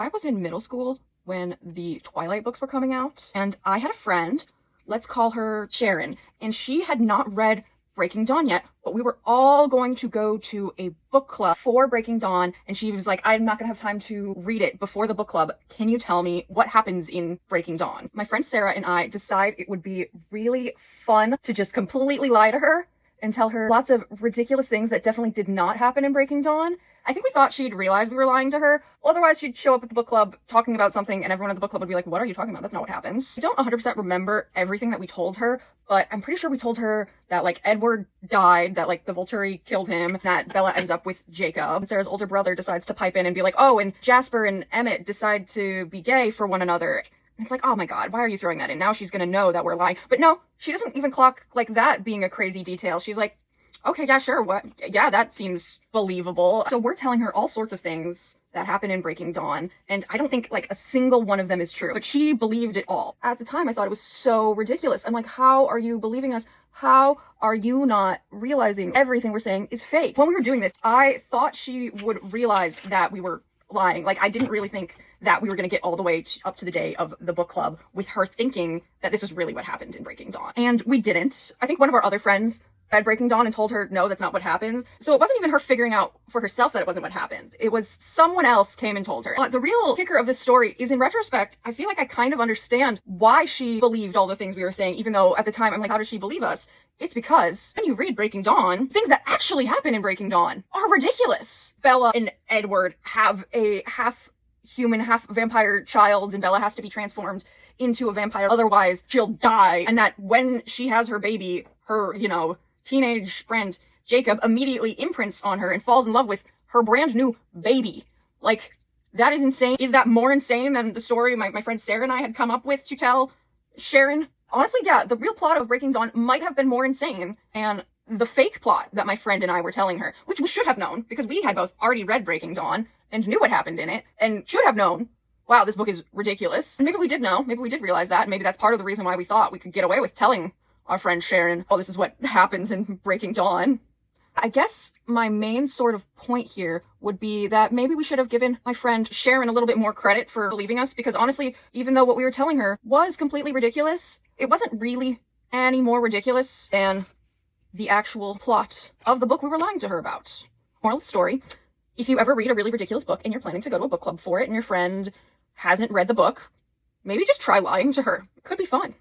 I was in middle school when the Twilight books were coming out, and I had a friend, let's call her Sharon, and she had not read Breaking Dawn yet, but we were all going to go to a book club for Breaking Dawn, and she was like, I'm not gonna have time to read it before the book club. Can you tell me what happens in Breaking Dawn? My friend Sarah and I decide it would be really fun to just completely lie to her and tell her lots of ridiculous things that definitely did not happen in Breaking Dawn. I think we thought she'd realize we were lying to her. Otherwise, she'd show up at the book club talking about something and everyone at the book club would be like, what are you talking about? That's not what happens. I don't 100% remember everything that we told her, but I'm pretty sure we told her that, like, Edward died, that, like, the Volturi killed him, that Bella ends up with Jacob. Sarah's older brother decides to pipe in and be like, oh, and Jasper and Emmett decide to be gay for one another. And it's like, oh my god, why are you throwing that in? Now she's gonna know that we're lying. But no, she doesn't even clock, like, that being a crazy detail. She's like, okay, yeah, sure, what? Yeah, that seems believable. So we're telling her all sorts of things that happen in Breaking Dawn, and I don't think, like, a single one of them is true. But she believed it all. At the time, I thought it was so ridiculous. I'm like, how are you believing us? How are you not realizing everything we're saying is fake? When we were doing this, I thought she would realize that we were lying. Like, I didn't really think that we were going to get all the way up to the day of the book club with her thinking that this was really what happened in Breaking Dawn. And we didn't. I think one of our other friends read Breaking Dawn and told her, no, that's not what happens. So it wasn't even her figuring out for herself that it wasn't what happened. It was someone else came and told her. The real kicker of this story is, in retrospect, I feel like I kind of understand why she believed all the things we were saying, even though at the time I'm like, how does she believe us? It's because when you read Breaking Dawn, things that actually happen in Breaking Dawn are ridiculous. Bella and Edward have a half human, half vampire child, and Bella has to be transformed into a vampire, otherwise she'll die. And that when she has her baby, her, teenage friend Jacob immediately imprints on her and falls in love with her brand new baby. Like, that is insane. Is that more insane than the story my friend Sarah and I had come up with to tell Sharon? Honestly, yeah, the real plot of Breaking Dawn might have been more insane than the fake plot that my friend and I were telling her, which we should have known because we had both already read Breaking Dawn and knew what happened in it and should have known, wow, this book is ridiculous. And maybe we did know, maybe we did realize that, and maybe that's part of the reason why we thought we could get away with telling our friend Sharon, oh, this is what happens in Breaking Dawn. I guess my main sort of point here would be that maybe we should have given my friend Sharon a little bit more credit for believing us, because honestly, even though what we were telling her was completely ridiculous, it wasn't really any more ridiculous than the actual plot of the book we were lying to her about. Moral of the story, if you ever read a really ridiculous book and you're planning to go to a book club for it and your friend hasn't read the book, maybe just try lying to her. It could be fun.